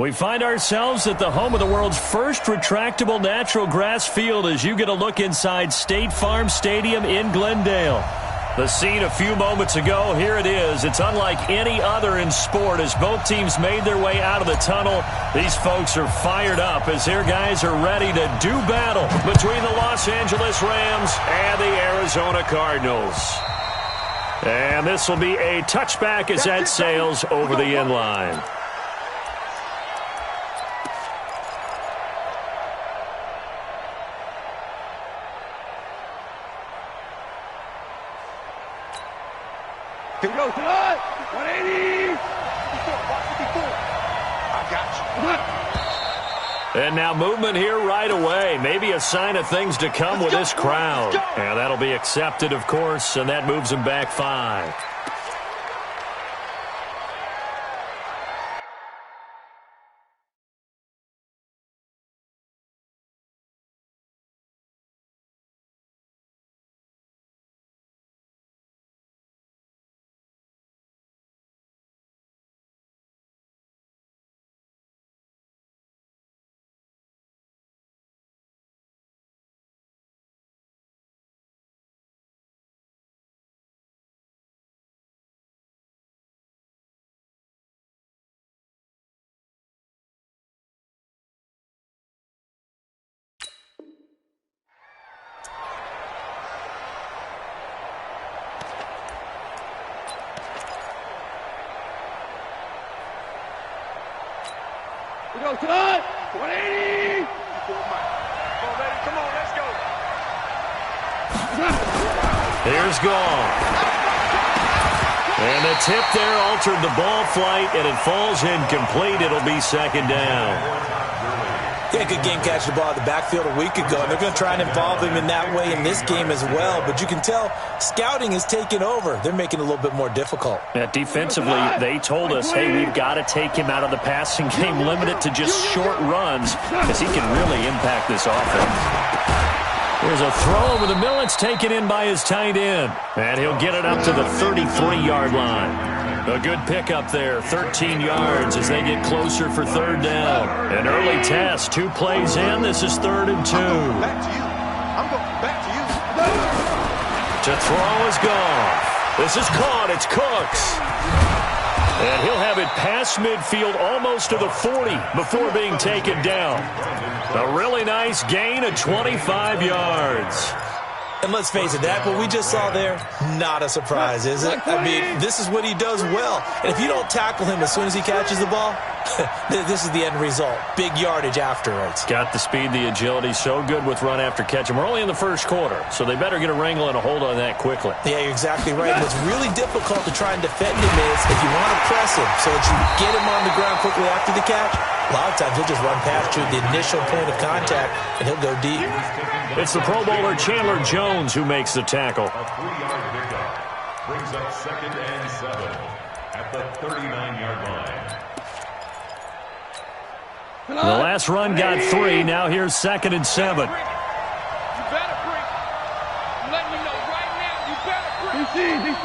We find ourselves at the home of the world's first retractable natural grass field as you get a look inside State Farm Stadium in Glendale. The scene a few moments ago, here it is. It's unlike any other in sport as both teams made their way out of the tunnel. These folks are fired up as their guys are ready to do battle between the Los Angeles Rams and the Arizona Cardinals. And this will be a touchback as that sails over the end line. Here we go, 180! 54, I got you. And now movement here right away. Maybe a sign of things to come with this crowd. And that'll be accepted, of course, and that moves them back 5. We go, Todd! 180! Come on, baby, come on, let's go. Here's gone. And the tip there altered the ball flight, and it falls incomplete. It'll be second down. Yeah, good game catching the ball at the backfield a week ago, and they're going to try and involve him in that way in this game as well. But you can tell scouting is taking over. They're making it a little bit more difficult. Yeah, defensively, they told us, hey, we've got to take him out of the passing game, limit it to just short runs, because he can really impact this offense. There's a throw over the middle. It's taken in by his tight end. And he'll get it up to the 33-yard line. A good pickup there, 13 yards as they get closer for third down. An early test, 2 plays in. This is 3rd and 2. I'm going back to you. To throw is gone. This is caught. It's Cooks. And he'll have it past midfield almost to the 40 before being taken down. A really nice gain of 25 yards. And let's face it, that what we just saw there, not a surprise, is it? I mean, this is what he does well. And if you don't tackle him as soon as he catches the ball, this is the end result. Big yardage afterwards. Got the speed, the agility, so good with run after catch. And we're only in the first quarter, so they better get a wrangle and a hold on that quickly. Yeah, you're exactly right. What's really difficult to try and defend him is if you want to press him so that you get him on the ground quickly after the catch, a lot of times he'll just run past you at the initial point of contact, and he'll go deep. It's the Pro Bowler Chandler Jones who makes the tackle. A 3-yard pickup brings up 2nd and 7 at the 39-yard line. The last run got 3. Now here's 2nd and 7. You better bring. I'm letting you know right now, you better bring. DC.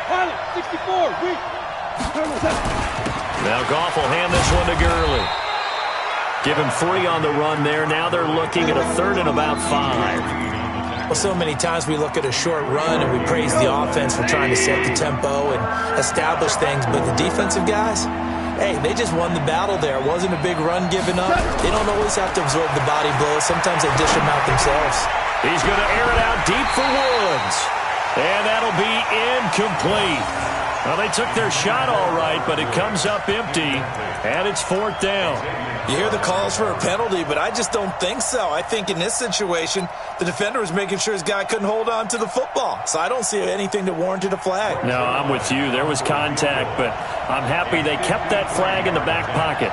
Pilot, 64, weak. Now Goff will hand this one to Gurley. Give him 3 on the run there. Now they're looking at a 3rd and about 5. Well, so many times we look at a short run and we praise the offense for trying to set the tempo and establish things. But the defensive guys, hey, they just won the battle there. It wasn't a big run given up. They don't always have to absorb the body blows. Sometimes they dish them out themselves. He's going to air it out deep for Woods. And that'll be incomplete. Well, they took their shot all right, but it comes up empty, and it's 4th down. You hear the calls for a penalty, but I just don't think so. I think in this situation, the defender was making sure his guy couldn't hold on to the football. So I don't see anything that warranted a flag. No, I'm with you. There was contact, but I'm happy they kept that flag in the back pocket.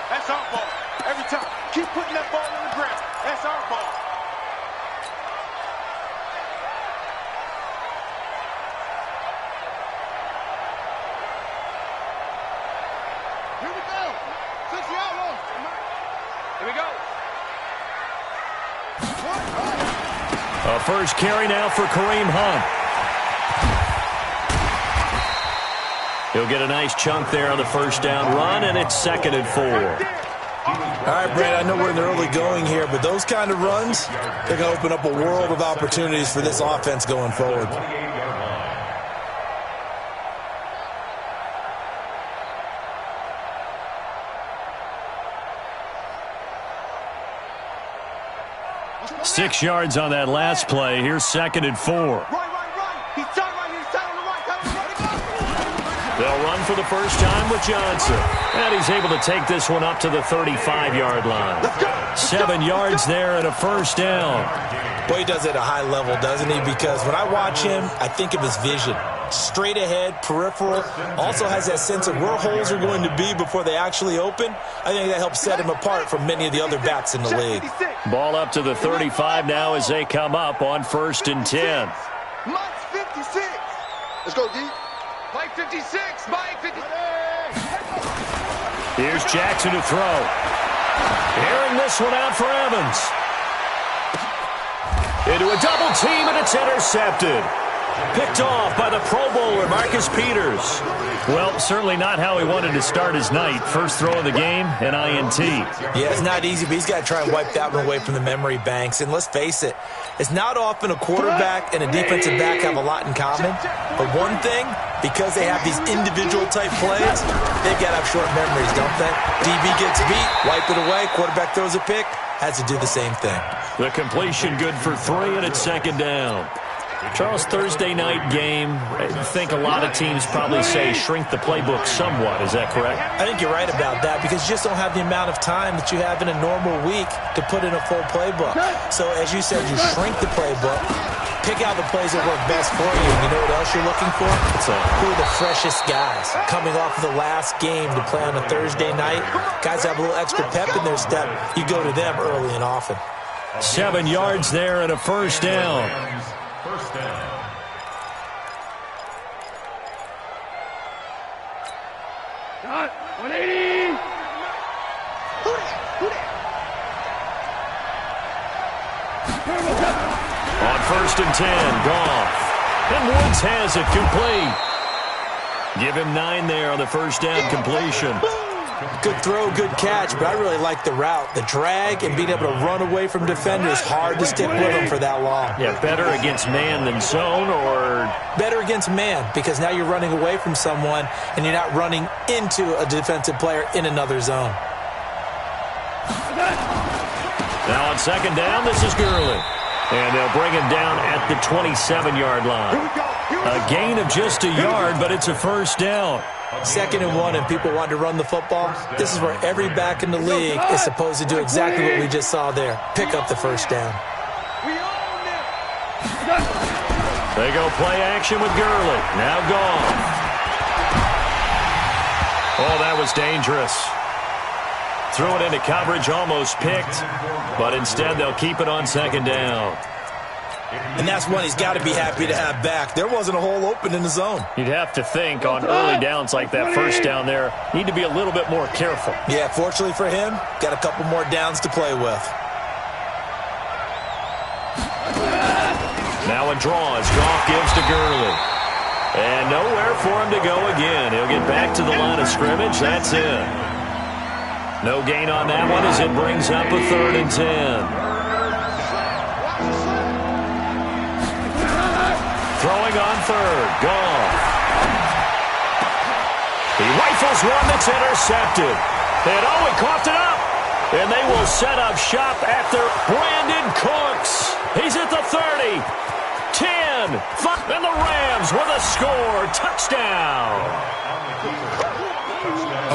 That's our ball. Every time. Keep putting that ball on the ground. That's our ball. Here we go. A first carry now for Kareem Hunt. He'll get a nice chunk there on the first down run, and it's 2nd and 4. All right, Brad, I know we're in the early going here, but those kind of runs, they're going to open up a world of opportunities for this offense going forward. Six yards on that last play. Here's 2nd and 4. They'll run for the first time with Johnson. And he's able to take this one up to the 35-yard line. 7 yards there and a first down. Boy, he does it at a high level, doesn't he? Because when I watch him, I think of his vision. Straight ahead, peripheral. Also has that sense of where holes are going to be before they actually open. I think that helps set him apart from many of the other backs in the league. Ball up to the 35 now as they come up on 1st and 10. Mike's 56. Let's go, D. Mike 56. Mike 56. Here's Jackson to throw. Airing this one out for Evans. Into a double team, and it's intercepted. Picked off by the Pro Bowler, Marcus Peters. Well, certainly not how he wanted to start his night. First throw of the game, an INT. Yeah, it's not easy, but he's got to try and wipe that one away from the memory banks. And let's face it, it's not often a quarterback and a defensive back have a lot in common. But one thing, because they have these individual type plays, they've got to have short memories, don't they? DB gets beat, wipe it away, quarterback throws a pick, has to do the same thing. The completion good for 3, and it's 2nd down. Charles, Thursday night game, I think a lot of teams probably say shrink the playbook somewhat. Is that correct? I think you're right about that because you just don't have the amount of time that you have in a normal week to put in a full playbook. So as you said, you shrink the playbook, pick out the plays that work best for you. You know what else you're looking for? Who are the freshest guys coming off of the last game to play on a Thursday night? Guys have a little extra pep in their step. You go to them early and often. 7 yards there and a first down. First down. Got 180. On 1st and 10, Goff. And Woods has it complete. Give him 9 there on the first down completion. Good throw, good catch, but I really like the route. The drag and being able to run away from defenders, hard to stick with them for that long. Yeah, better against man than zone, or? Better against man, because now you're running away from someone and you're not running into a defensive player in another zone. Now on 2nd down, this is Gurley. And they'll bring him down at the 27-yard line. A gain of just a yard, but it's a first down. 2nd and 1, and people want to run the football. This is where every back in the league is supposed to do exactly what we just saw there. Pick up the first down. They go play action with Gurley. Now gone. Oh, that was dangerous. Threw it into coverage, almost picked. But instead, they'll keep it on 2nd down. And that's one he's got to be happy to have back. There wasn't a hole open in the zone. You'd have to think on early downs like that first down there, need to be a little bit more careful. Yeah, fortunately for him, got a couple more downs to play with. Now a draw as Goff gives to Gurley. And nowhere for him to go again. He'll get back to the line of scrimmage. That's it. No gain on that one as it brings up a 3rd and 10. Throwing on 3rd, Goff. He rifles one that's intercepted. And oh, he coughed it up. And they will set up shop at their Brandon Cooks. He's at the 30, 10, 5, and the Rams with a score. Touchdown.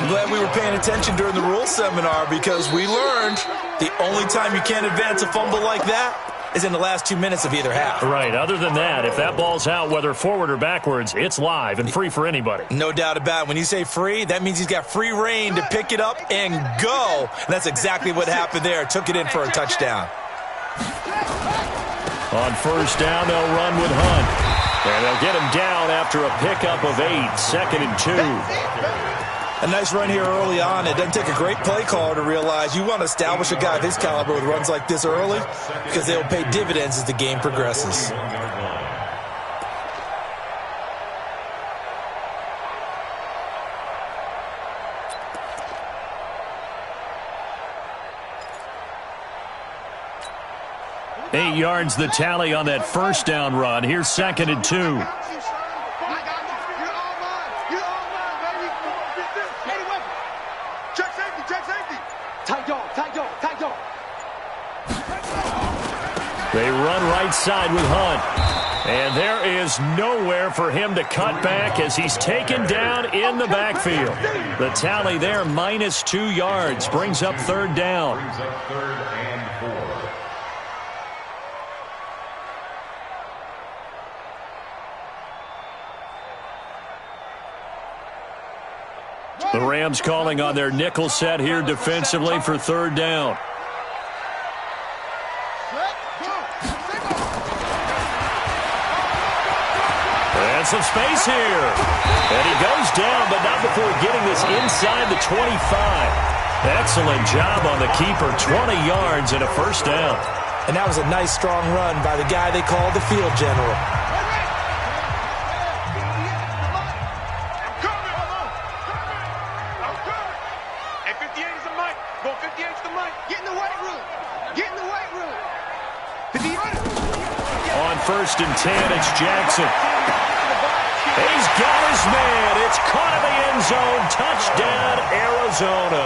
I'm glad we were paying attention during the rules seminar because we learned the only time you can't advance a fumble like that is in the last 2 minutes of either half. Right. Other than that, if that ball's out, whether forward or backwards, it's live and free for anybody. No doubt about it. When you say free, that means he's got free reign to pick it up and go. And that's exactly what happened there. Took it in for a touchdown. On 1st down, they'll run with Hunt. And they'll get him down after a pickup of 8, 2nd and 2. A nice run here early on. It doesn't take a great play caller to realize you want to establish a guy of his caliber with runs like this early because they'll pay dividends as the game progresses. Eight yards the tally on that first down run. Here's 2nd and 2. They run right side with Hunt. And there is nowhere for him to cut back as he's taken down in the backfield. The tally there, -2 yards, brings up 3rd down. Brings up 3rd and 4. The Rams calling on their nickel set here defensively for 3rd down. And some space here. And he goes down, but not before getting this inside the 25. Excellent job on the keeper. 20 yards and a 1st down. And that was a nice, strong run by the guy they called the field general. On 1st and 10, it's Jackson. He's got his man. It's caught in the end zone. Touchdown, Arizona.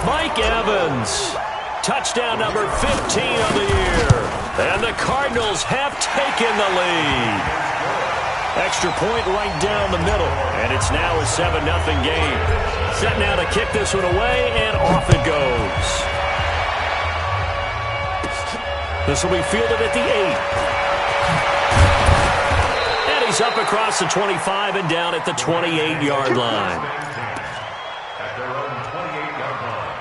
Mike Evans. Touchdown number 15 of the year. And the Cardinals have taken the lead. Extra point right down the middle. And it's now a 7-0 game. Set now to kick this one away, and off it goes. This will be fielded at the 8. He's up across the 25 and down at the 28-yard line. At their own 28-yard line.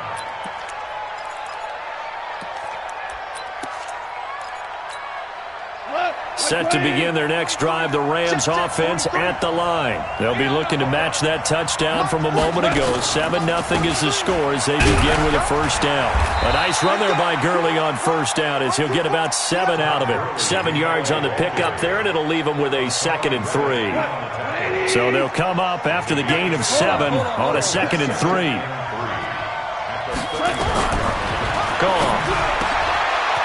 Set to begin their next drive, the Rams offense at the line. They'll be looking to match that touchdown from a moment ago. 7-0 is the score as they begin with a 1st down. A nice run there by Gurley on 1st down as he'll get about 7 out of it. 7 yards on the pickup there, and it'll leave him with a 2nd and 3. So they'll come up after the gain of 7 on a 2nd and 3. Gone.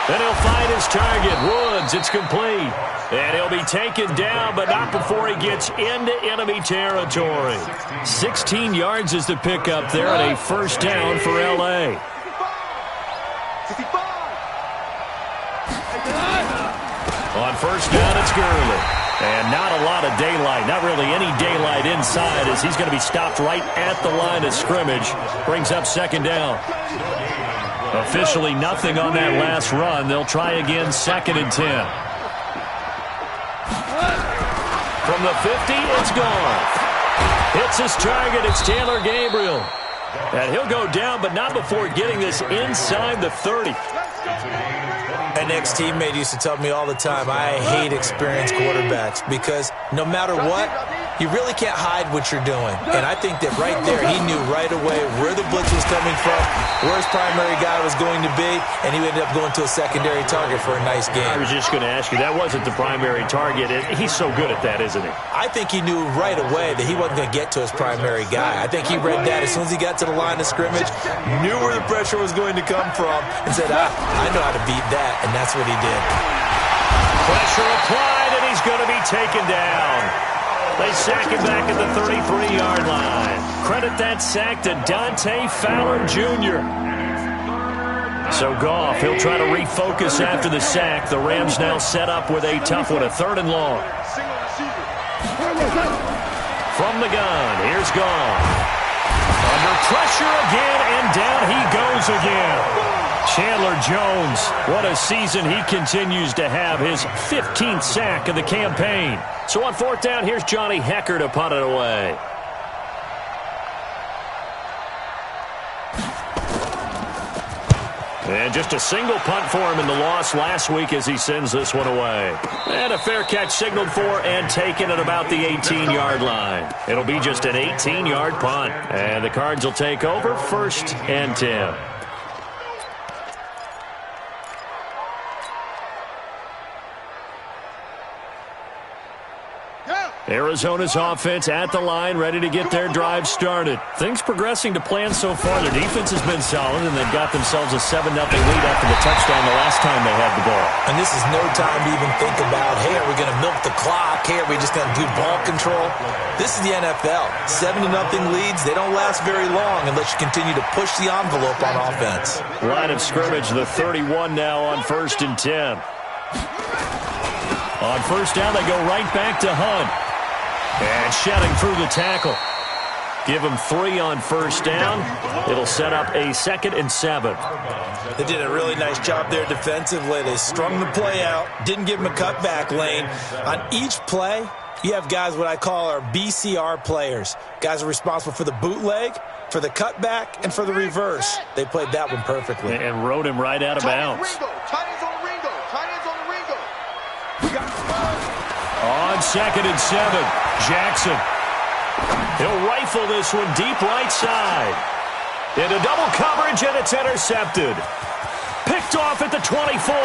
Then he'll find his target, Woods. It's complete. And he'll be taken down, but not before he gets into enemy territory. 16 yards is the pickup there, and a 1st down for L.A. On 1st down, it's Gurley. And not a lot of daylight, not really any daylight inside as he's going to be stopped right at the line of scrimmage. Brings up 2nd down. Officially nothing on that last run. They'll try again 2nd and 10. From the 50, it's gone. Hits his target. It's Taylor Gabriel. And he'll go down, but not before getting this inside the 30. An ex-teammate used to tell me all the time, I hate experienced quarterbacks because no matter what, you really can't hide what you're doing. And I think that right there, he knew right away where the blitz was coming from, where his primary guy was going to be, and he ended up going to a secondary target for a nice game. I was just going to ask you, that wasn't the primary target. He's so good at that, isn't he? I think he knew right away that he wasn't going to get to his primary guy. I think he read that as soon as he got to the line of scrimmage, knew where the pressure was going to come from, and said, I know how to beat that, and that's what he did. Pressure applied, and he's going to be taken down. They sack him back at the 33-yard line. Credit that sack to Dante Fowler Jr. So Goff, he'll try to refocus after the sack. The Rams now set up with a tough one, a 3rd and long. From the gun, here's Goff. Under pressure again, and down he goes again. Chandler Jones, what a season he continues to have, his 15th sack of the campaign. So on 4th down, here's Johnny Hecker to punt it away. And just a single punt for him in the loss last week as he sends this one away. And a fair catch signaled for and taken at about the 18-yard line. It'll be just an 18-yard punt. And the Cards will take over 1st and 10. Arizona's offense at the line, ready to get their drive started. Things progressing to plan so far. Their defense has been solid, and they've got themselves a 7-0 lead after the touchdown the last time they had the ball. And this is no time to even think about, hey, are we going to milk the clock? Hey, are we just going to do ball control? This is the NFL. 7-0 leads, they don't last very long unless you continue to push the envelope on offense. Line of scrimmage, the 31 now on 1st and 10. On 1st down, they go right back to Hunt. And shedding through the tackle. Give him 3 on 1st down. It'll set up a 2nd and 7. They did a really nice job there defensively. They strung the play out, didn't give him a cutback lane. On each play, you have guys what I call our BCR players. Guys are responsible for the bootleg, for the cutback, and for the reverse. They played that one perfectly. And rode him right out of bounds. On 2nd and 7, Jackson. He'll rifle this one deep right side. Into double coverage, and it's intercepted. Picked off at the 24.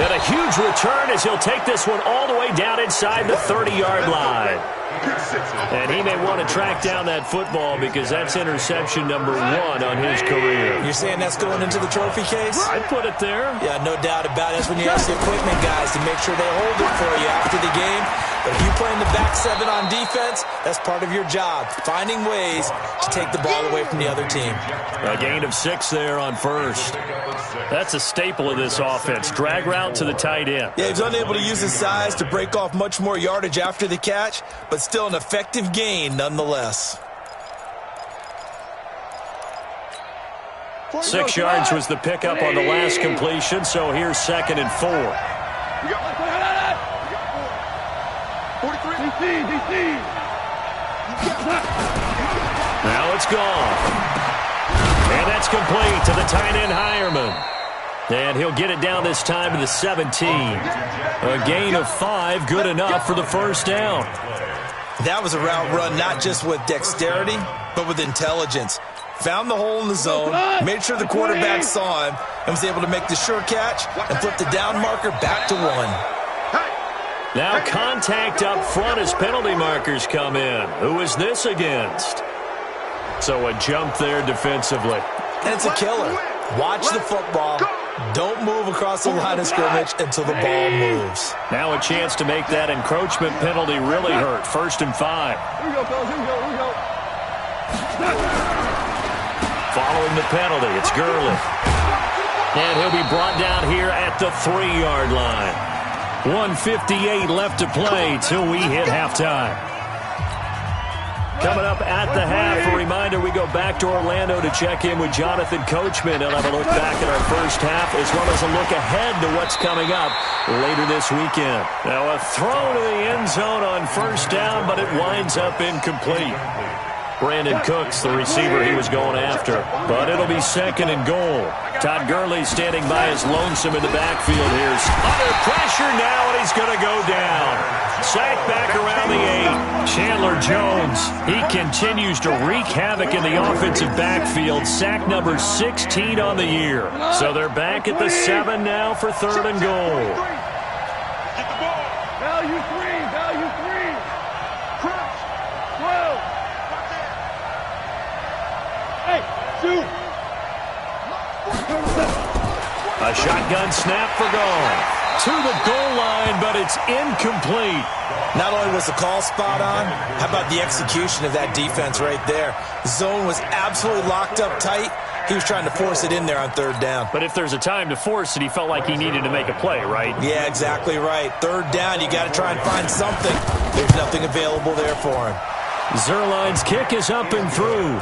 And a huge return as he'll take this one all the way down inside the 30-yard line. And he may want to track down that football because that's interception number 1 on his career. You're saying that's going into the trophy case? I'd put it there. Yeah, no doubt about it. That's when you ask the equipment guys to make sure they hold it for you after the game. But if you play in the back 7 on defense, that's part of your job, finding ways to take the ball away from the other team. A gain of 6 there on 1st. That's a staple of this offense. Drag route to the tight end. Yeah, he's unable to use his size to break off much more yardage after the catch, but still an effective gain nonetheless. 6 yards was the pickup on the last completion, so here's 2nd and 4. Now it's gone. And that's complete to the tight end, Hireman. And he'll get it down this time to the 17. A gain of 5, good enough for the 1st down. That was a route run not just with dexterity, but with intelligence. Found the hole in the zone, made sure the quarterback saw him, and was able to make the sure catch and flip the down marker back to 1. Now contact up front as penalty markers come in. Who is this against? So a jump there defensively. And it's a killer. Watch the football. Don't move across the line of scrimmage until the ball moves. Now a chance to make that encroachment penalty really hurt. 1st and 5. Here we go, fellas. Here we go. Here we go. Following the penalty, it's Gurley. And he'll be brought down here at the 3-yard line. 1:58 left to play till we hit halftime. Coming up at the half, a reminder, we go back to Orlando to check in with Jonathan Coachman. He'll have a look back at our first half as well as a look ahead to what's coming up later this weekend. Now a throw to the end zone on 1st down, but it winds up incomplete. Brandon Cooks, the receiver he was going after. But it'll be 2nd and goal. Todd Gurley standing by as lonesome in the backfield here. Under pressure now, and he's going to go down. Sacked back around the 8. Chandler Jones, he continues to wreak havoc in the offensive backfield. Sack number 16 on the year. So they're back at the 7 now for 3rd and goal. Value 3. Value 3. Crunch. 12. Hey, shoot. A shotgun snap for gone. To the goal line, but it's incomplete. Not only was the call spot on, how about the execution of that defense right there? The zone was absolutely locked up tight. He was trying to force it in there on 3rd down. But if there's a time to force it, he felt like he needed to make a play, right? Yeah, exactly right. 3rd down, you got to try and find something. There's nothing available there for him. Zerline's kick is up and through.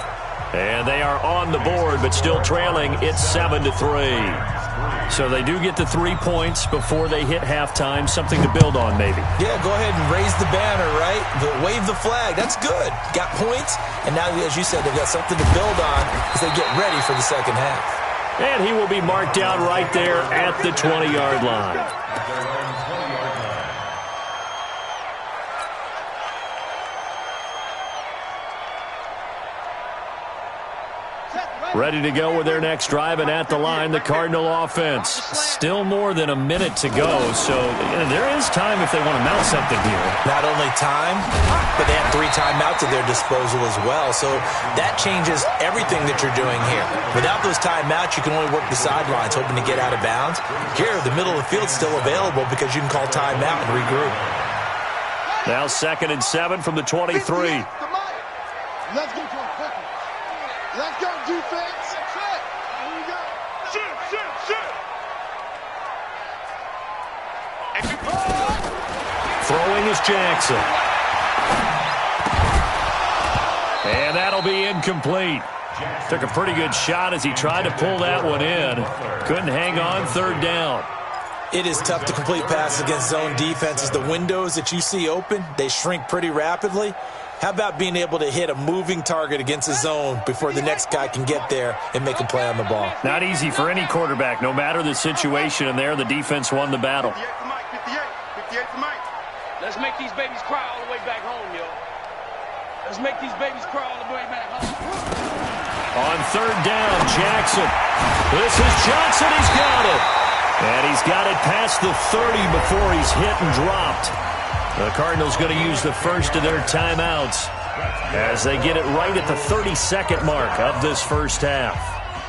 And they are on the board, but still trailing. It's 7-3. So they do get the 3 points before they hit halftime. Something to build on, maybe. Yeah, go ahead and raise the banner, right? Wave the flag. That's good. Got points. And now, as you said, they've got something to build on as they get ready for the second half. And he will be marked down right there at the 20-yard line. Ready to go with their next drive, and at the line, the Cardinal offense. Still more than a minute to go, so there is time if they want to mount something here. Not only time, but they have 3 timeouts at their disposal as well, so that changes everything that you're doing here. Without those timeouts, you can only work the sidelines, hoping to get out of bounds. Here, the middle of the field's still available because you can call timeout and regroup. Now 2nd and 7 from the 23. Let's go to a quick one. Let's go, defense. Here we go. Shoot. Throwing is Jackson. And that'll be incomplete. Took a pretty good shot as he tried to pull that one in. Couldn't hang on, 3rd down. It is tough to complete passes against zone defenses. The windows that you see open, they shrink pretty rapidly. How about being able to hit a moving target against a zone before the next guy can get there and make a play on the ball? Not easy for any quarterback, no matter the situation, and there the defense won the battle. 58 for Mike. Let's make these babies cry all the way back home, yo. Let's make these babies cry all the way back home. On 3rd down, Jackson. This is Johnson. He's got it. And he's got it past the 30 before he's hit and dropped. The Cardinals going to use the first of their timeouts as they get it right at the 32nd mark of this first half.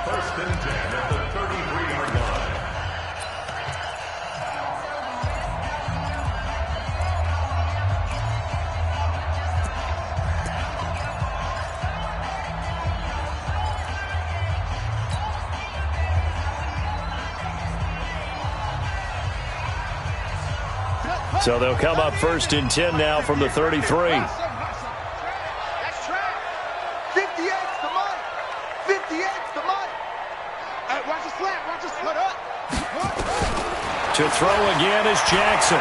1st and 10 at the 33-yard line. So they'll come up 1st and 10 now from the 33. That's track. 58's the Mike. 58's the Mike. Watch the slant. Up. To throw again is Jackson.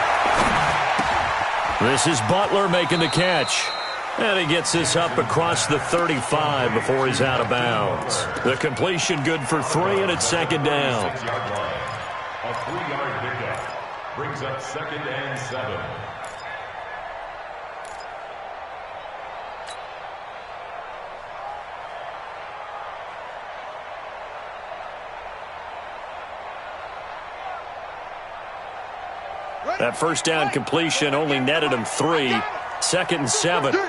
This is Butler making the catch. And he gets this up across the 35 before he's out of bounds. The completion good for 3, and it's 2nd down. 6-yard line. A 3-yard pickup brings up 2nd and 7. That first down completion only netted him 3. 2nd and 7. 58,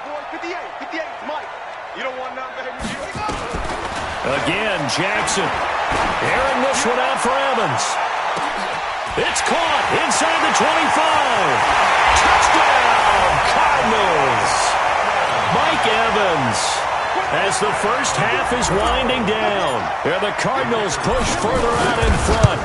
boys. 58, Mike. You don't want nothing, baby. Again, Jackson. Airing this one out for Evans. It's caught inside the 25. Touchdown, Cardinals. Mike Evans. As the first half is winding down, and the Cardinals push further out in front.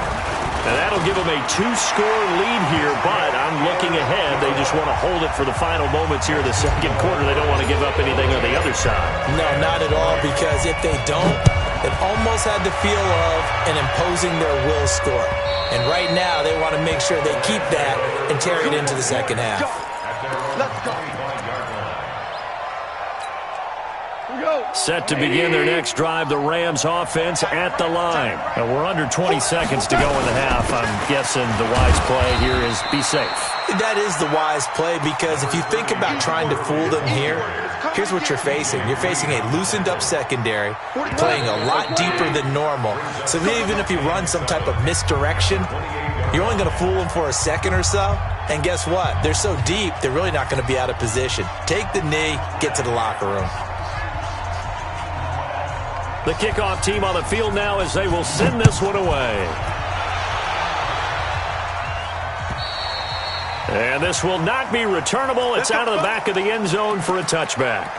And that'll give them a 2-score lead here, but I'm looking ahead. They just want to hold it for the final moments here of the 2nd quarter. They don't want to give up anything on the other side. No, not at all, because if they don't, it almost had the feel of an imposing their will score. And right now, they want to make sure they keep that and carry it into the second half. Let's go. Set to begin their next drive, the Rams offense at the line. And we're under 20 seconds to go in the half. I'm guessing the wise play here is be safe. That is the wise play, because if you think about trying to fool them here, here's what you're facing. You're facing a loosened up secondary, playing a lot deeper than normal. So even if you run some type of misdirection, you're only going to fool them for a second or so. And guess what? They're so deep, they're really not going to be out of position. Take the knee, get to the locker room. The kickoff team on the field now as they will send this one away. And this will not be returnable. It's out of the back of the end zone for a touchback.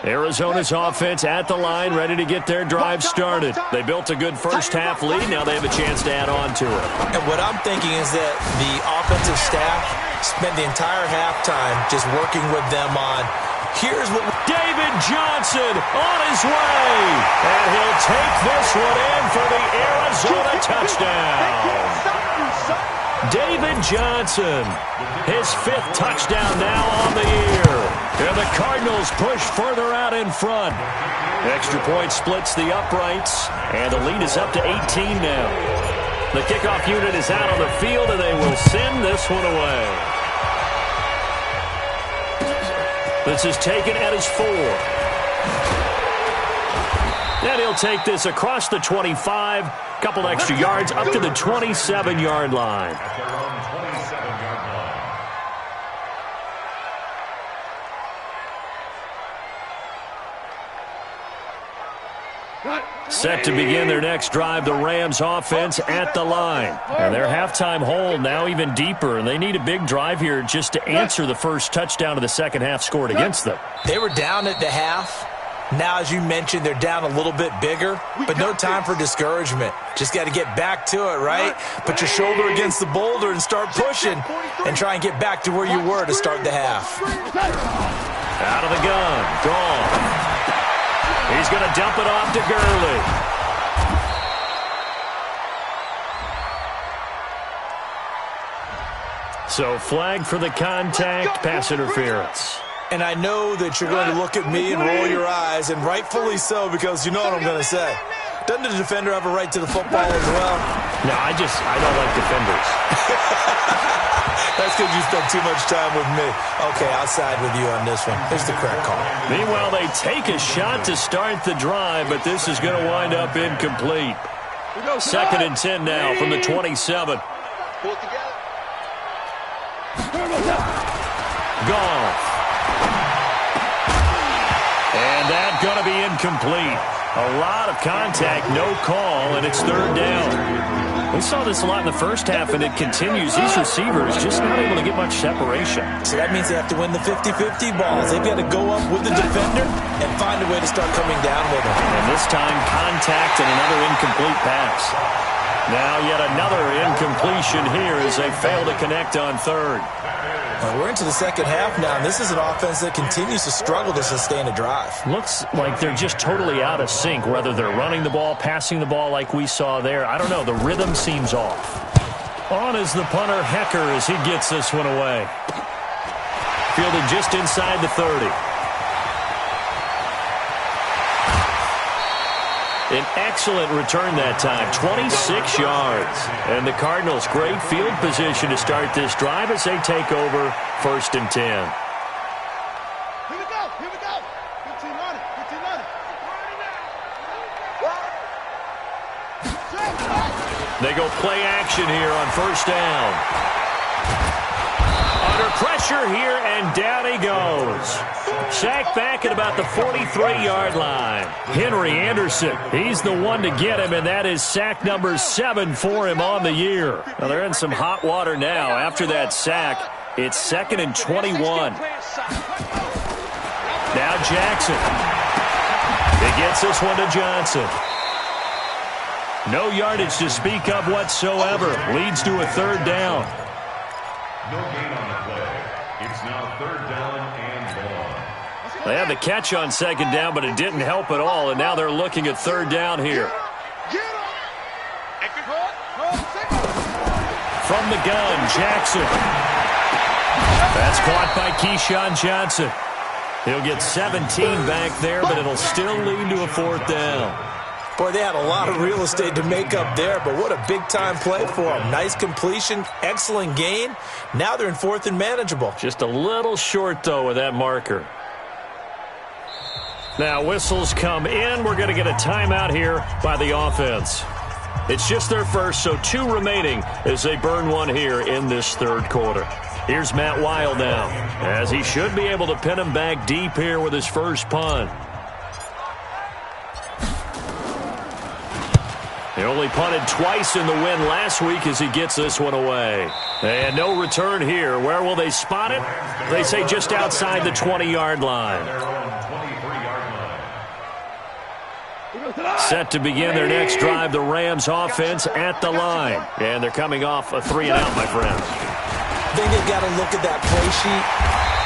Arizona's offense at the line, ready to get their drive started. They built a good first-half lead. Now they have a chance to add on to it. And what I'm thinking is that the offensive staff spent the entire halftime just working with them on, here's what... David Johnson on his way. And he'll take this one in for the Arizona touchdown. David Johnson, his 5th touchdown now on the year. And the Cardinals push further out in front. Extra point splits the uprights, and the lead is up to 18 now. The kickoff unit is out on the field, and they will send this one away. This is taken at his 4. And he'll take this across the 25, couple extra yards up to the 27-yard line. At their own 27-yard line. Set to begin their next drive, the Rams offense at the line. And their halftime hold now even deeper, and they need a big drive here just to answer the first touchdown of the second half scored against them. They were down at the half. Now, as you mentioned, they're down a little bit bigger, but no time for discouragement. Just got to get back to it, right? Put your shoulder against the boulder and start pushing and try and get back to where you were to start the half. Out of the gun, gone. He's going to dump it off to Gurley. So flag for the contact, pass interference. And I know that you're going to look at me and roll your eyes, and rightfully so, because you know what I'm going to say. Doesn't the defender have a right to the football as well? No, I don't like defenders. That's because you spent too much time with me. Okay, I'll side with you on this one. Here's the correct call. Meanwhile, they take a shot to start the drive, but this is going to wind up incomplete. 2nd and 10 now from the 27. Pull it together. Goff. And that's going to be incomplete. A lot of contact, no call, and it's 3rd down. We saw this a lot in the first half, and it continues. These receivers just not able to get much separation. So that means they have to win the 50-50 balls. They've got to go up with the defender and find a way to start coming down with him. And this time, contact and another incomplete pass. Now yet another incompletion here as they fail to connect on 3rd. We're into the second half now, and this is an offense that continues to struggle to sustain a drive. Looks like they're just totally out of sync, whether they're running the ball, passing the ball like we saw there. I don't know. The rhythm seems off. On is the punter, Hecker, as he gets this one away. Fielded just inside the 30. An excellent return that time, 26 yards. And the Cardinals, great field position to start this drive as they take over 1st and 10. Here we go. 15 on it. They go play action here on 1st down. Under pressure here, and down he goes. Sacked back at about the 43-yard line. Henry Anderson, he's the one to get him, and that is sack number 7 for him on the year. Now they're in some hot water now. After that sack, it's 2nd and 21. Now Jackson. He gets this one to Johnson. No yardage to speak of whatsoever. Leads to a 3rd down. No gain on the play. It's now 3rd down and long. They had the catch on 2nd down, but it didn't help at all, and now they're looking at 3rd down here. From the gun, Jackson. That's caught by Keyshawn Johnson. He'll get 17 back there, but it'll still lead to a 4th down. Boy, they had a lot of real estate to make up there, but what a big-time play for them. Nice completion, excellent gain. Now they're in 4th and manageable. Just a little short, though, with that marker. Now whistles come in. We're going to get a timeout here by the offense. It's just their first, so 2 remaining as they burn one here in this 3rd quarter. Here's Matt Weil now, as he should be able to pin him back deep here with his first punt. He only punted twice in the win last week as he gets this one away. And no return here. Where will they spot it? They say just outside the 20-yard line. Their own 23-yard Set to begin their next drive, the Rams offense at the line. And they're coming off a 3-and-out, my friends. I think they've got to look at that play sheet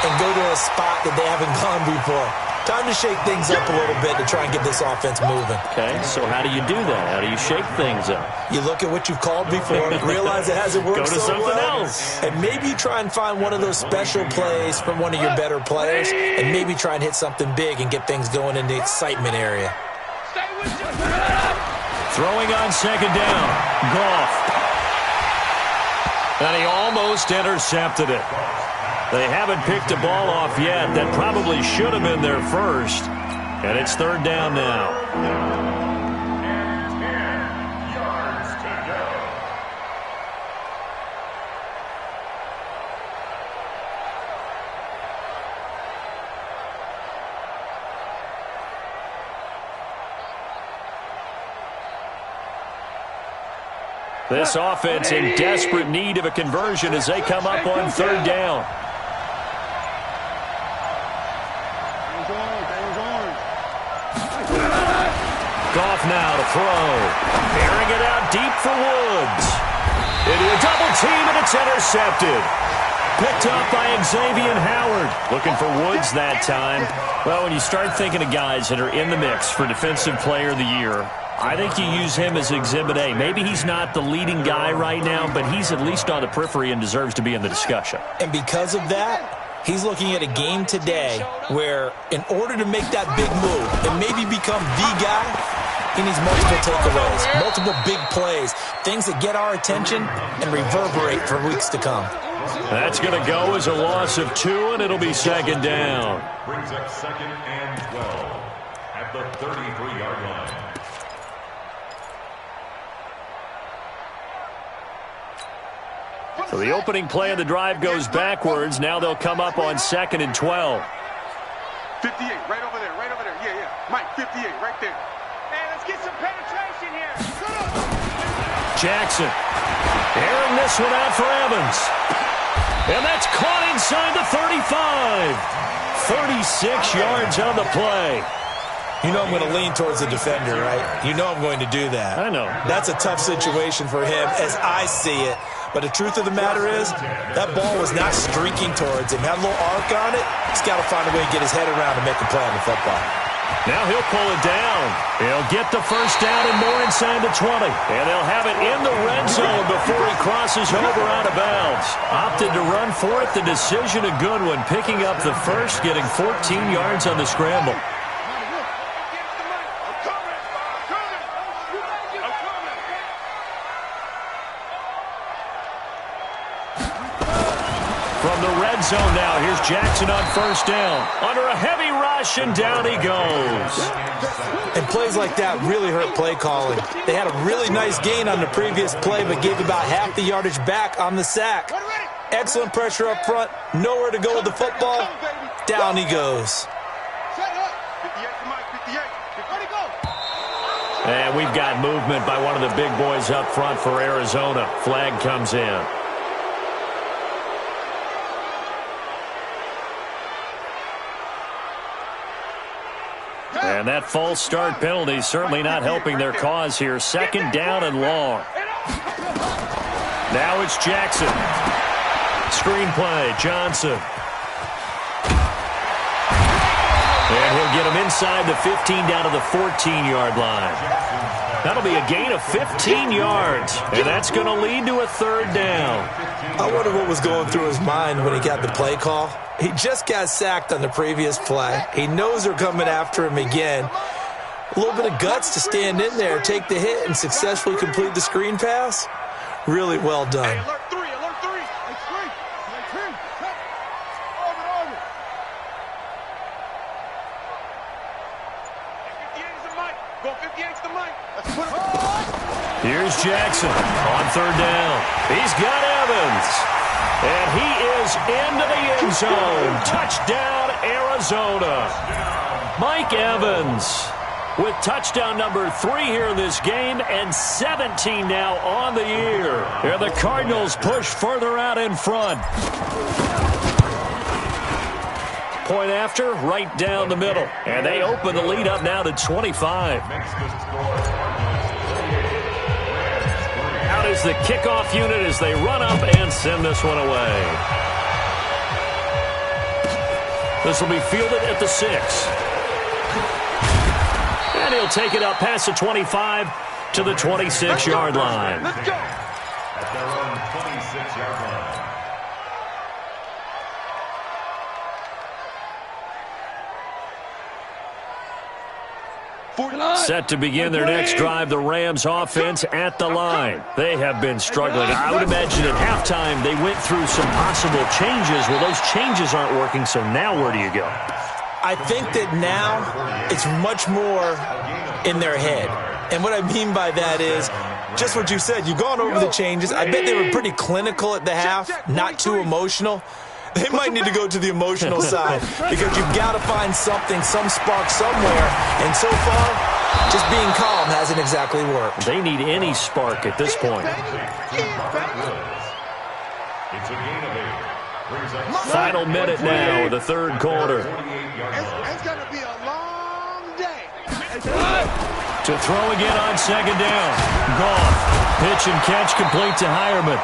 and go to a spot that they haven't gone before. Time to shake things up a little bit to try and get this offense moving. Okay, so how do you do that? How do you shake things up? You look at what you've called before, realize it hasn't worked Go to so something well, else. and maybe try and find one of those special plays from one of your better players, and maybe try and hit something big and get things going in the excitement area. Throwing on second down, Goff. And he almost intercepted it. They haven't picked a ball off yet. That probably should have been their first. And it's third down now. And 10 yards to go. This offense in desperate need of a conversion as they come up on third down. Goff now to throw. Airing it out deep for Woods. Into a double team, and it's intercepted. Picked up by Xavier Howard. Looking for Woods that time. Well, when you start thinking of guys that are in the mix for Defensive Player of the Year, I think you use him as Exhibit A. Maybe he's not the leading guy right now, but he's at least on the periphery and deserves to be in the discussion. And because of that, he's looking at a game today where in order to make that big move and maybe become the guy, he needs multiple takeaways, multiple big plays, things that get our attention and reverberate for weeks to come. That's going to go as a loss of 2, and it'll be second down. Brings up second and 12 at the 33-yard line. So the opening play of the drive goes backwards. Now they'll come up on second and 12. 58, right over there, right over there. Yeah, yeah. Mike, 58, right there. Hey, let's get some penetration here. Jackson airing this one out for Evans. And that's caught inside the 35. 36 yards on the play. You know I'm going to lean towards the defender, right? You know I'm going to do that. I know. That's a tough situation for him as I see it. But the truth of the matter is, that ball was not streaking towards him. Had a little arc on it. He's got to find a way to get his head around and make a play on the football. Now he'll pull it down. He'll get the first down and more inside the 20. And they'll have it in the red zone before he crosses over out of bounds. Opted to run for it. The decision a good one. Picking up the first, getting 14 yards on the scramble. From the red zone now, here's Jackson on first down. Under a heavy rush, and down he goes. And plays like that really hurt play calling. They had a really nice gain on the previous play, but gave about half the yardage back on the sack. Excellent pressure up front. Nowhere to go with the football. Down he goes. And we've got movement by one of the big boys up front for Arizona. Flag comes in. And that false start penalty certainly not helping their cause here. Second down and long. Now it's Jackson. Screenplay, Johnson. And he'll get him inside the 15 down to the 14-yard line. That'll be a gain of 15 yards. And that's going to lead to a third down. I wonder what was going through his mind when he got the play call. He just got sacked on the previous play. He knows they're coming after him again. A little bit of guts to stand in there, take the hit, and successfully complete the screen pass. Really well done. Hey, alert 3, alert 3. It's 3. It's 3. Over. 58 is the mic. Go 58 is the mic. Let's put it. Here's Jackson on third down. He's got Evans. And he is into the end zone. Touchdown, Arizona. Mike Evans with touchdown number 3 here in this game, and 17 now on the year. And the Cardinals push further out in front. point after, right down the middle. And they open the lead up now to 25. Out is the kickoff unit as they run up and send this one away. This will be fielded at the 6. And he'll take it up past the 25 to the 26-yard line. Let's go. At their own 26-yard line. Set to begin their next drive, the Rams offense at the line. They have been struggling. I would imagine at halftime they went through some possible changes. Well, those changes aren't working, so now where do you go? I think that now it's much more in their head. And what I mean by that is just what you said. You've gone over the changes. I bet they were pretty clinical at the half, not too emotional. They might need to go to the emotional side because you've got to find something, some spark somewhere. And so far, just being calm hasn't exactly worked. They need any spark at this point. It's a gain of 8. Final minute now of the third quarter. It's going to be a long day. To throw again on second down. Goff. Pitch and catch complete to Hireman.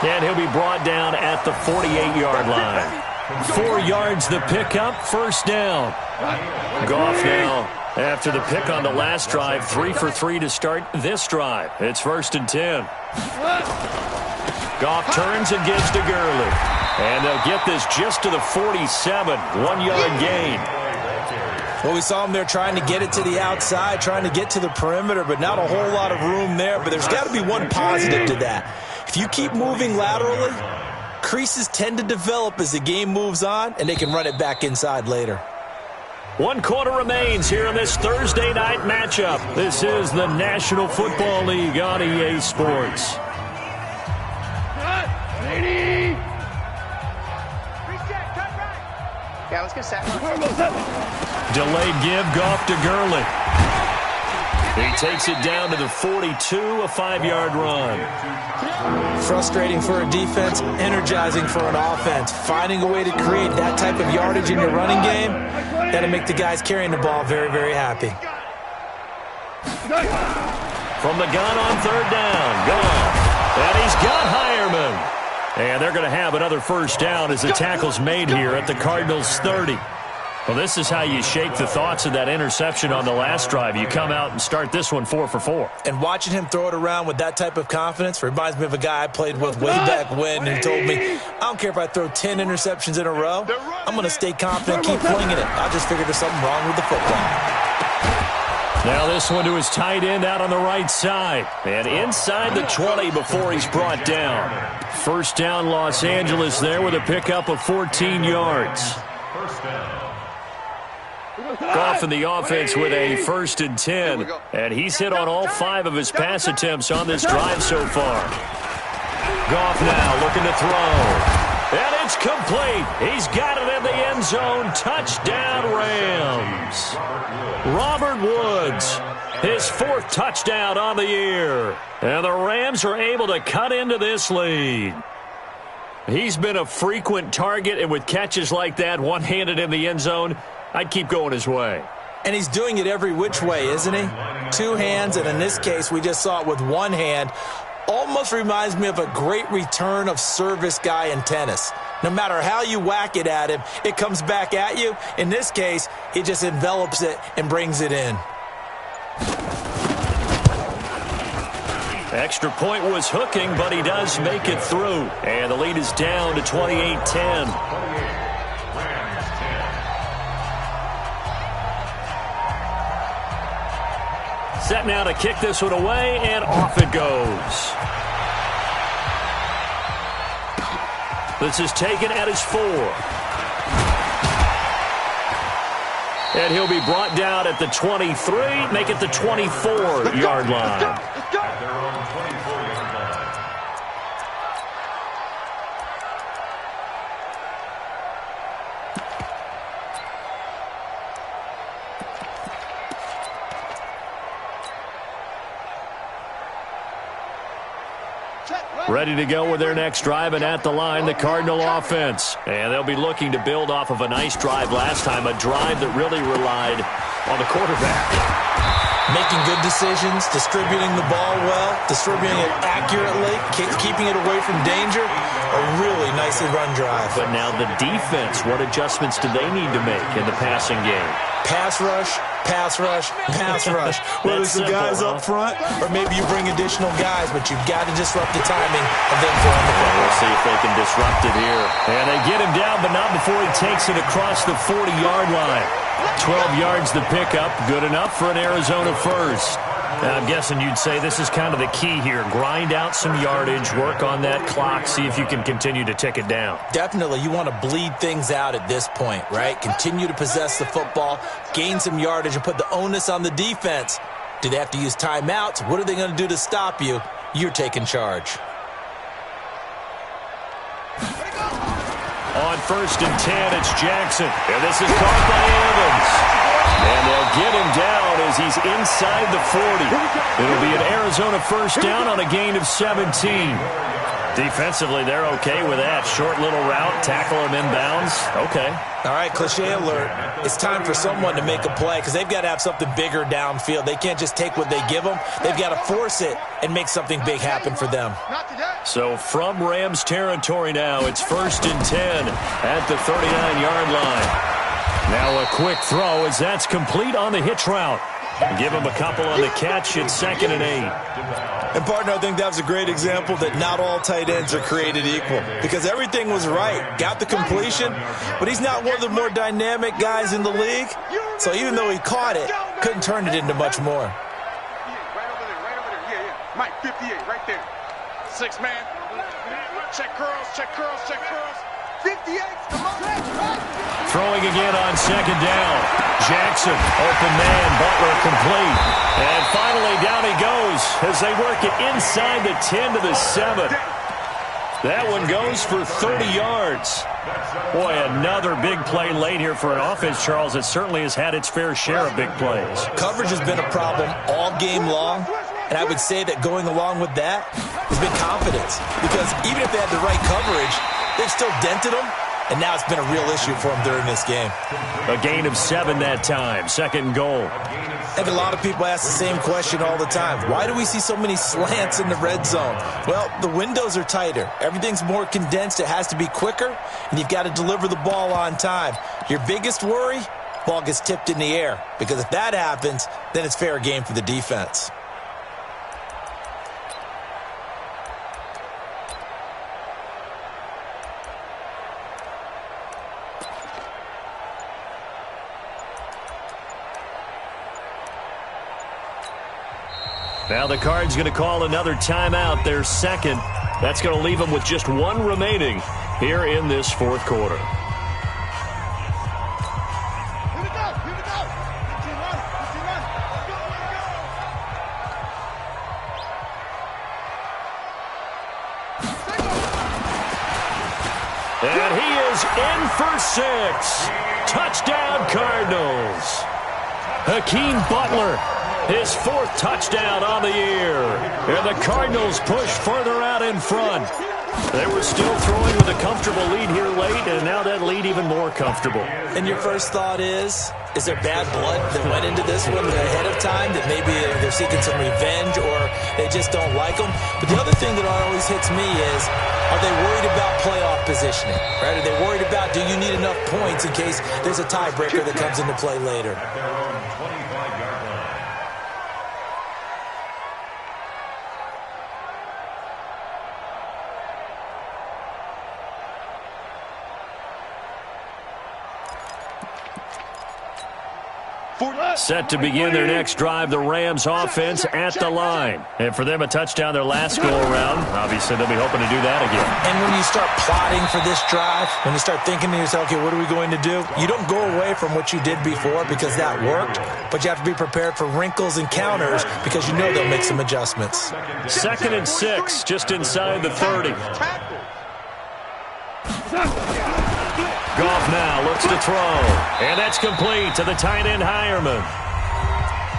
And he'll be brought down at the 48-yard line. 4 yards the pickup, first down. Goff now, after the pick on the last drive, 3 for 3 to start this drive. It's first and 10. Goff turns and gives to Gurley. And they'll get this just to the 47, 1-yard gain. Well, we saw him there trying to get it to the outside, trying to get to the perimeter, but not a whole lot of room there. But there's got to be one positive to that. If you keep moving laterally, creases tend to develop as the game moves on, and they can run it back inside later. 1 quarter remains here in this Thursday night matchup. This is the National Football League on EA Sports. Yeah, let's get set. Delayed give, Goff to Gurley. He takes it down to the 42, a 5-yard run. Frustrating for a defense, energizing for an offense. Finding a way to create that type of yardage in your running game, that'll make the guys carrying the ball very, very happy. From the gun on third down, Goff. And he's got Hireman. And they're going to have another first down as the tackle's made here at the Cardinals' 30. Well, this is how you shake the thoughts of that interception on the last drive. You come out and start this one 4 for 4. And watching him throw it around with that type of confidence reminds me of a guy I played with way back when who told me, I don't care if I throw 10 interceptions in a row. I'm going to stay confident, keep flinging it. I just figured there's something wrong with the football. Now this one to his tight end out on the right side. And inside the 20 before he's brought down. First down, Los Angeles there with a pickup of 14 yards. First down. Goff in the offense with a first and 10. And he's hit on all 5 of his pass attempts on this drive so far. Goff now looking to throw. And it's complete. He's got it in the end zone. Touchdown, Rams. Robert Woods, his 4th touchdown on the year. And the Rams are able to cut into this lead. He's been a frequent target, and with catches like that, one-handed in the end zone, I'd keep going his way. And he's doing it every which way, isn't he? 2 hands, and in this case, we just saw it with 1 hand. Almost reminds me of a great return of service guy in tennis. No matter how you whack it at him, it comes back at you. In this case, he just envelops it and brings it in. Extra point was hooking, but he does make it through. And the lead is down to 28-10. Set now to kick this one away, and off it goes. This is taken at his 4. And he'll be brought down at the 23, make it the 24-yard line. At their own 24-yard line. Ready to go with their next drive, and at the line, the Cardinal offense. And they'll be looking to build off of a nice drive last time, a drive that really relied on the quarterback. Making good decisions, distributing the ball well, distributing it accurately, keeping it away from danger. A really nicely run drive. But now the defense, what adjustments do they need to make in the passing game? Pass rush, pass rush, pass rush. Whether it's the guys up front or maybe you bring additional guys, but you've got to disrupt the timing of them throwing the ball. We'll see if they can disrupt it here. And they get him down, but not before he takes it across the 40-yard line. 12 yards the pickup, good enough for an Arizona first. Now, I'm guessing you'd say this is kind of the key here. Grind out some yardage, work on that clock, see if you can continue to tick it down. Definitely. You want to bleed things out at this point, right? Continue to possess the football, gain some yardage, and put the onus on the defense. Do they have to use timeouts? What are they going to do to stop you? You're taking charge. On 1st and 10, it's Jackson. And this is caught by Evans. And they'll get him down as he's inside the 40. It'll be an Arizona first down on a gain of 17. Defensively, they're okay with that. Short little route, tackle him inbounds. Okay. All right, cliche alert. It's time for someone to make a play because they've got to have something bigger downfield. They can't just take what they give them. They've got to force it and make something big happen for them. So from Rams territory now, it's 1st and 10 at the 39-yard line. Now a quick throw as that's complete on the hitch route. Give him a couple on the catch. It's 2nd and 8. And, partner, I think that was a great example that not all tight ends are created equal because everything was right. Got the completion, but he's not one of the more dynamic guys in the league. So even though he caught it, couldn't turn it into much more. Right over there. Yeah. Mike, 58, right there. 6 man. Check curls, check curls, check curls. 58, come on. Throwing again on 2nd down. Jackson, open man, Butler complete. And finally down he goes as they work it inside the 10 to the 7. That one goes for 30 yards. Boy, another big play late here for an offense, Charles, that certainly has had its fair share of big plays. Coverage has been a problem all game long. And I would say that going along with that has been confidence. Because even if they had the right coverage, they've still dented them. And now it's been a real issue for them during this game. A gain of 7 that time. 2nd and goal. I think a lot of people ask the same question all the time. Why do we see so many slants in the red zone? Well, the windows are tighter. Everything's more condensed. It has to be quicker. And you've got to deliver the ball on time. Your biggest worry? Ball gets tipped in the air. Because if that happens, then it's fair game for the defense. Now the Cards going to call another timeout, their 2nd. That's going to leave them with just 1 remaining here in this 4th quarter. Here we go. 15 run. And he is in for 6. Touchdown Cardinals. Hakeem Butler. His 4th touchdown on the year. And the Cardinals push further out in front. They were still throwing with a comfortable lead here late, and now that lead even more comfortable. And your first thought is there bad blood that went into this one ahead of time, that maybe they're seeking some revenge or they just don't like them? But the other thing that always hits me is, are they worried about playoff positioning? Right? Are they worried about, do you need enough points in case there's a tiebreaker that comes into play later? Set to begin their next drive, the Rams offense at the line. And for them, a touchdown their last go-around. Obviously, they'll be hoping to do that again. And when you start plotting for this drive, when you start thinking to yourself, okay, what are we going to do? You don't go away from what you did before because that worked, but you have to be prepared for wrinkles and counters because you know they'll make some adjustments. 2nd and 6, just inside the 30. Goff now looks to throw. And that's complete to the tight end Hireman.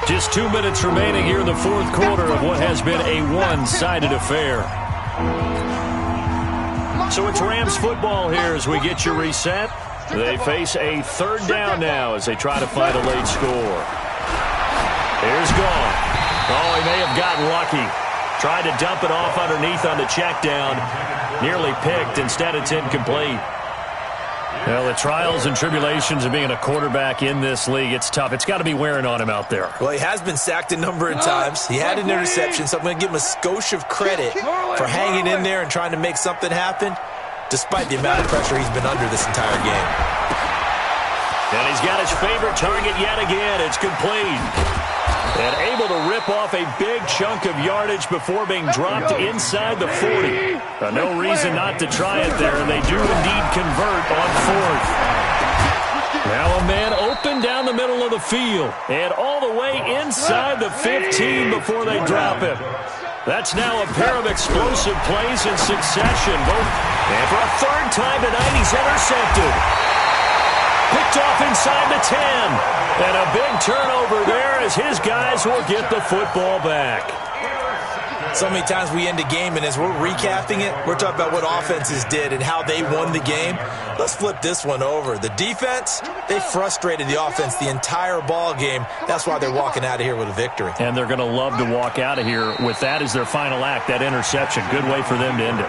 Just 2 minutes remaining here in the 4th quarter of what has been a one-sided affair. So it's Rams football here as we get you reset. They face a third down now as they try to find a late score. Here's gone. Oh, he may have gotten lucky. Tried to dump it off underneath on the check down. Nearly picked. Instead, it's incomplete. Well, the trials and tribulations of being a quarterback in this league, it's tough. It's got to be wearing on him out there. Well, he has been sacked a number of times. He had an interception, so I'm going to give him a skosh of credit for hanging in there and trying to make something happen, despite the amount of pressure he's been under this entire game. And he's got his favorite target yet again. It's complete. And able to rip off a big chunk of yardage before being dropped inside the 40. No reason not to try it there, and they do indeed convert on fourth. Now a man open down the middle of the field and all the way inside the 15 before they drop him. That's now a pair of explosive plays in succession. And for a third time tonight, he's intercepted. Picked off inside the 10. And a big turnover there as his guys will get the football back. So many times we end a game, and as we're recapping it, we're talking about what offenses did and how they won the game. Let's flip this one over. The defense, they frustrated the offense the entire ball game. That's why they're walking out of here with a victory. And they're going to love to walk out of here with that as their final act, that interception. Good way for them to end it.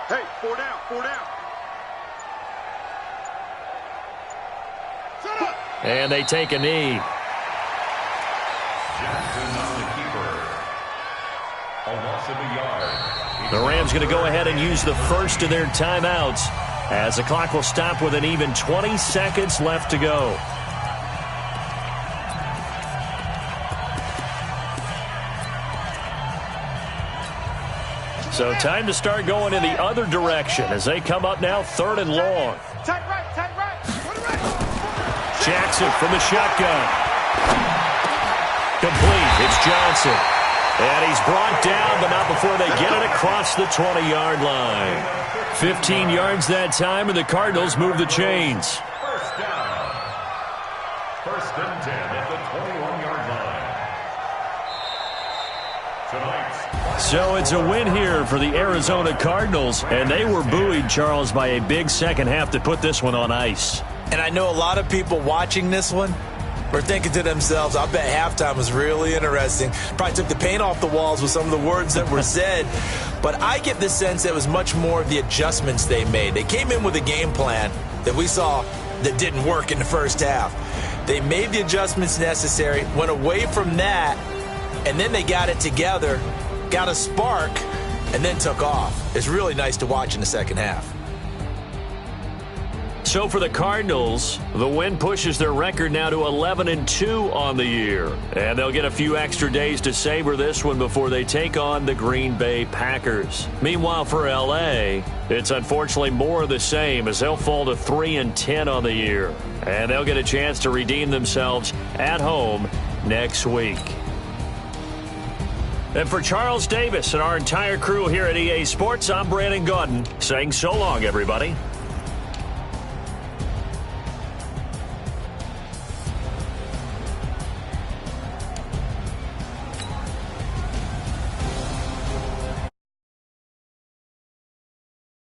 Hey, four down. And they take a knee. Jackson on the keeper. A loss of a yard. The Rams going to go ahead and use the first of their timeouts as the clock will stop with an even 20 seconds left to go. So time to start going in the other direction as they come up now third and long. Tight right. Jackson from the shotgun. Complete. It's Johnson. And he's brought down, but not before they get it across the 20-yard line. 15 yards that time, and the Cardinals move the chains. First down. First and 10 at the 21-yard line. Tonight's So it's a win here for the Arizona Cardinals, and they were buoyed, Charles, by a big second half to put this one on ice. And I know a lot of people watching this one were thinking to themselves, I bet halftime was really interesting. Probably took the paint off the walls with some of the words that were said. But I get the sense that it was much more of the adjustments they made. They came in with a game plan that we saw that didn't work in the first half. They made the adjustments necessary, went away from that, and then they got it together, got a spark, and then took off. It's really nice to watch in the second half. So for the Cardinals, the win pushes their record now to 11-2 on the year. And they'll get a few extra days to savor this one before they take on the Green Bay Packers. Meanwhile, for L.A., it's unfortunately more of the same as they'll fall to 3-10 on the year. And they'll get a chance to redeem themselves at home next week. And for Charles Davis and our entire crew here at EA Sports, I'm Brandon Gaudin saying so long, everybody.